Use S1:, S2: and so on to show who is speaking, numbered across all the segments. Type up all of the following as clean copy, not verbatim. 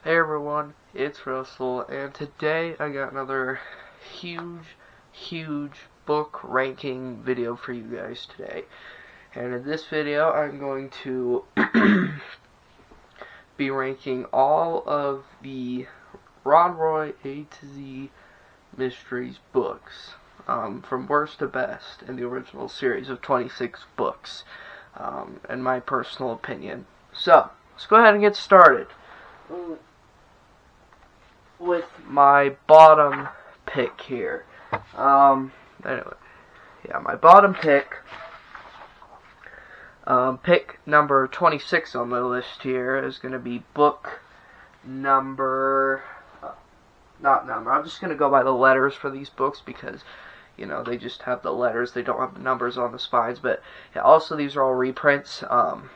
S1: Hey everyone, it's Russell, and today I got another huge book ranking video for you guys today. And in this video, I'm going to be ranking all of the Ron Roy A to Z Mysteries books, from worst to best in the original series of 26 books, in my personal opinion. So, let's go ahead and get started with my bottom pick here. Anyway, yeah, my bottom pick, pick number 26 on my list here is going to be book number, not number, I'm just going to go by the letters for these books because, you know, they just have the letters, they don't have the numbers on the spines, but yeah, also these are all reprints, of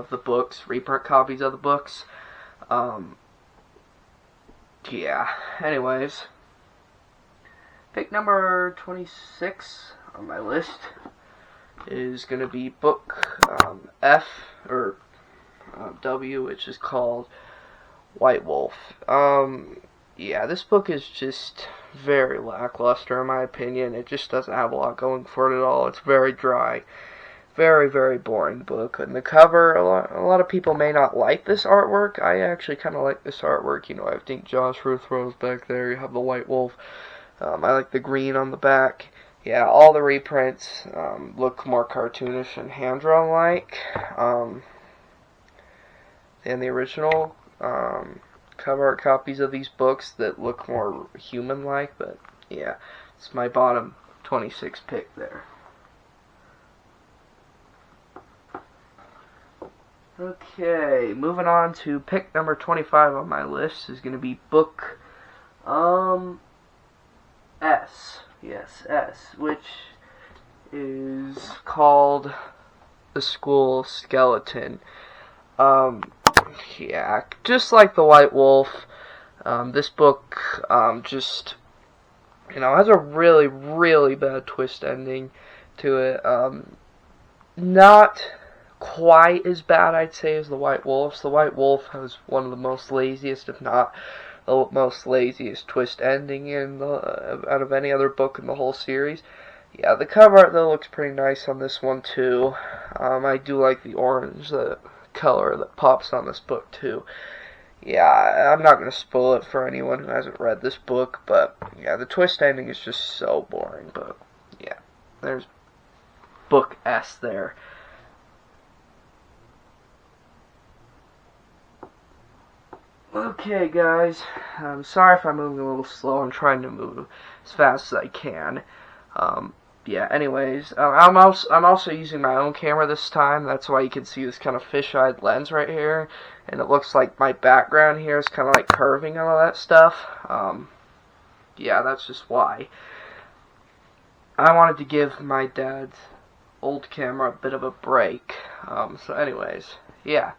S1: the books, reprint copies of the books. Yeah, anyways, pick number 26 on my list is going to be book F, or W, which is called White Wolf. Yeah, this book is just very lackluster in my opinion. It just doesn't have a lot going for it at all. It's very dry. Very boring book. And the cover, a lot of people may not like this artwork. I actually kind of like this artwork. You know, I think Josh Ruthro's back there. You have the White Wolf. I like the green on the back. Yeah, all the reprints look more cartoonish and hand-drawn like than the original cover art copies of these books that look more human-like. But yeah, it's my bottom 26 pick there. Okay, moving on to pick number 25 on my list is going to be book S. Yes, S, which is called The School Skeleton. Yeah, just like The White Wolf, this book just, you know, has a really bad twist ending to it. Not quite as bad, I'd say, as The White Wolf. The White Wolf has one of the most laziest, if not the most laziest twist ending in out of any other book in the whole series. Yeah, the cover art though looks pretty nice on this one too. I do like the orange, the color that pops on this book too. Yeah, I'm not going to spoil it for anyone who hasn't read this book, but yeah, the twist ending is just so boring. But yeah, there's book S there. Okay, guys, I'm sorry if I'm moving a little slow. I'm trying to move as fast as I can. Yeah, anyways, I'm also using my own camera this time. That's why you can see this kind of fish-eyed lens right here. And it looks like my background here is kind of like curving and all that stuff. Yeah, that's just why. I wanted to give my dad's old camera a bit of a break. So anyways, yeah.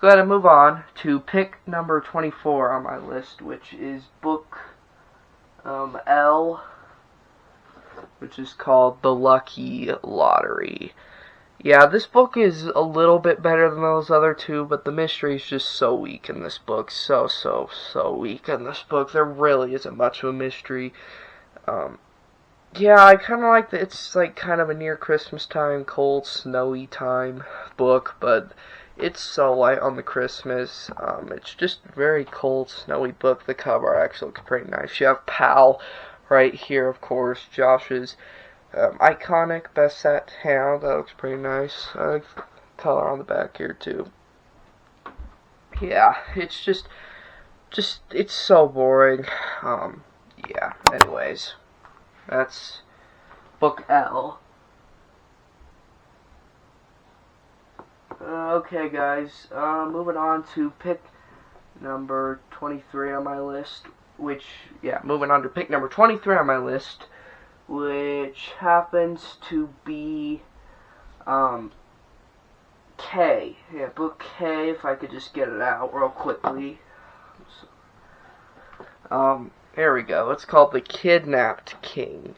S1: Go ahead and move on to pick number 24 on my list, which is book L, which is called The Lucky Lottery. Yeah, this book is a little bit better than those other two, but the mystery is just so weak in this book. So weak in this book. There really isn't much of a mystery. Yeah, I kind of like that it's like kind of a near Christmas time, cold, snowy time book, but it's so light on the Christmas. It's just a very cold, snowy book. The cover actually looks pretty nice. You have Pal right here, of course. Josh's iconic Basset Hound. That looks pretty nice. I like the color on the back here, too. Yeah, it's just it's so boring. Yeah, anyways. That's book L. Okay, guys, moving on to pick number 23 on my list, moving on to pick number 23 on my list, which happens to be, K. Yeah, book K, if I could just get it out real quickly. There we go. It's called The Kidnapped King.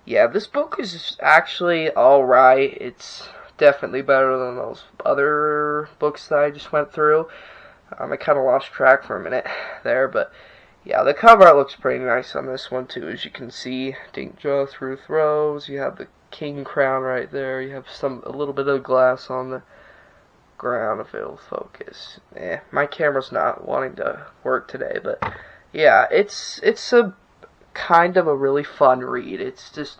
S1: Yeah, this book is actually alright. It's definitely better than those other books that I just went through. I kind of lost track for a minute there, but yeah, the cover art looks pretty nice on this one too. As you can see, Dinkjaw through throws. You have the king crown right there. You have a little bit of glass on the ground if it'll focus. My camera's not wanting to work today, but yeah, it's a kind of a really fun read. It's just,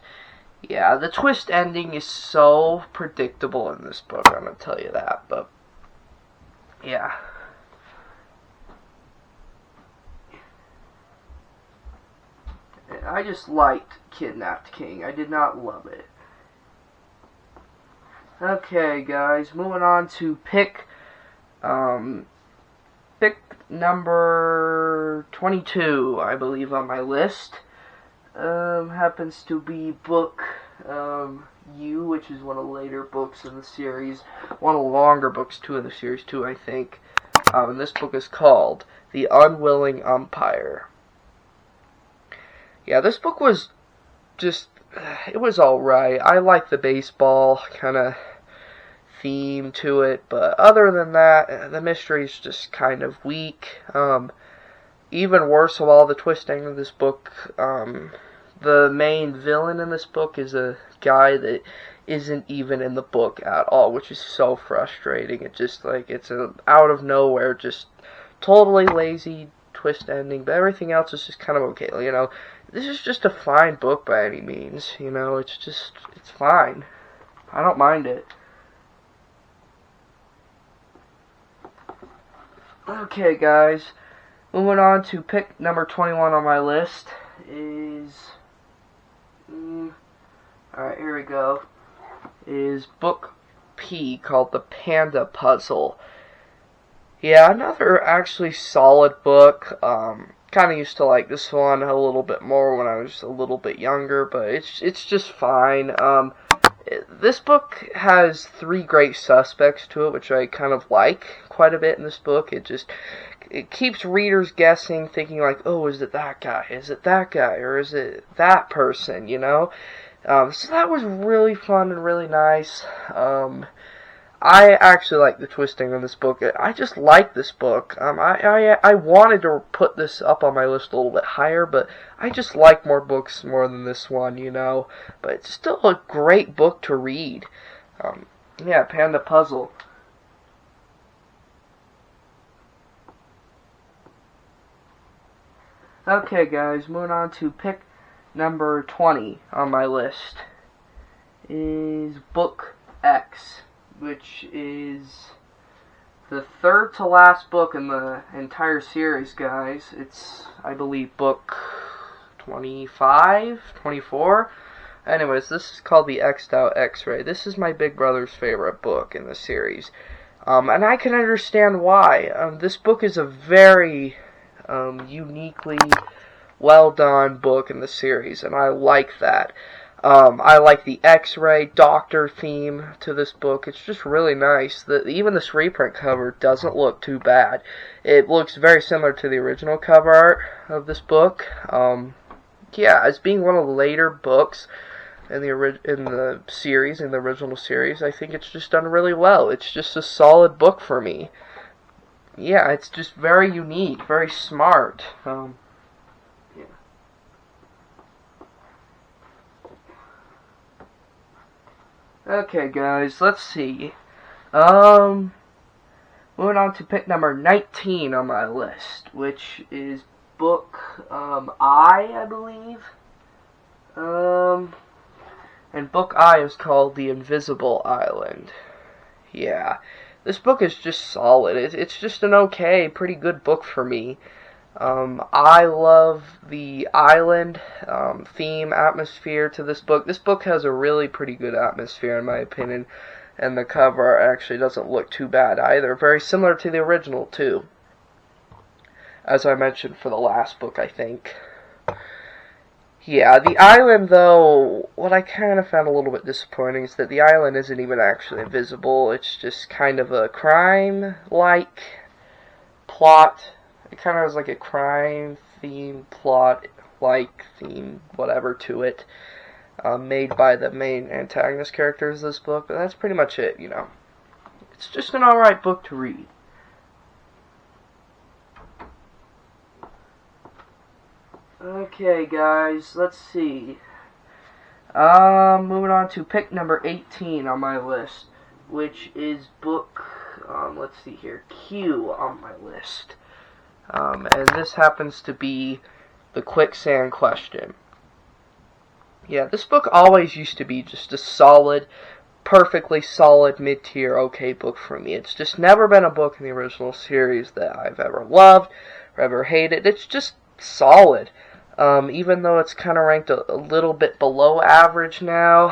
S1: yeah, the twist ending is so predictable in this book, I'm gonna tell you that, but yeah. I just liked Kidnapped King. I did not love it. Okay, guys, moving on to pick number 22, I believe, on my list. Happens to be book U, which is one of the later books in the series. One of the longer books, too, in the series, too, I think. And this book is called The Unwilling Umpire. Yeah, this book was just, it was alright. I like the baseball kind of theme to it, but other than that, the mystery's just kind of weak. Even worse of all, the twisting of this book, the main villain in this book is a guy that isn't even in the book at all, which is so frustrating. It just, like, it's out of nowhere, just totally lazy twist ending, but everything else is just kind of okay, you know. This is just a fine book by any means, you know, it's fine. I don't mind it. Okay, guys, moving on to pick number 21 on my list is, alright, here we go, is book P, called The Panda Puzzle. Yeah, another actually solid book. Kind of used to like this one a little bit more when I was a little bit younger, but it's just fine. This book has 3 great suspects to it, which I kind of like quite a bit in this book. It keeps readers guessing, thinking like, oh, is it that guy? Is it that guy? Or is it that person, you know? So that was really fun and really nice. I actually like the twisting in this book. I just like this book. I wanted to put this up on my list a little bit higher, but I just like more books more than this one, you know. But it's still a great book to read. Yeah, Panda Puzzle. Okay, guys, moving on to pick number 20 on my list is book X, which is the third to last book in the entire series, guys. It's, I believe, book 25, 24. Anyways, this is called The X'd Out X-Ray. This is my big brother's favorite book in the series. And I can understand why. This book is a very uniquely well done book in the series, and I like that. I like the X-ray doctor theme to this book. It's just really nice. Even this reprint cover doesn't look too bad. It looks very similar to the original cover art of this book. Yeah, as being one of the later books in the series, in the original series, I think it's just done really well. It's just a solid book for me. Yeah, it's just very unique, very smart. Yeah. Okay, guys, let's see. Moving on to pick number 19 on my list, which is book I believe. And book I is called The Invisible Island. Yeah, this book is just solid. It's just an okay, pretty good book for me. I love the island theme, atmosphere to this book. This book has a really pretty good atmosphere, in my opinion, and the cover actually doesn't look too bad either. Very similar to the original, too, as I mentioned for the last book, I think. Yeah, the island, though, what I kind of found a little bit disappointing is that the island isn't even actually invisible. It's just kind of a crime-like plot. It kind of has like a crime theme, plot-like theme, whatever to it, made by the main antagonist characters of this book, but that's pretty much it, you know. It's just an alright book to read. Okay, guys, let's see. Moving on to pick number 18 on my list, which is book, let's see here, Q on my list. And this happens to be The Quicksand Question. Yeah, this book always used to be just a solid, perfectly solid mid-tier okay book for me. It's just never been a book in the original series that I've ever loved or ever hated. It's just solid. Even though it's kind of ranked a little bit below average now,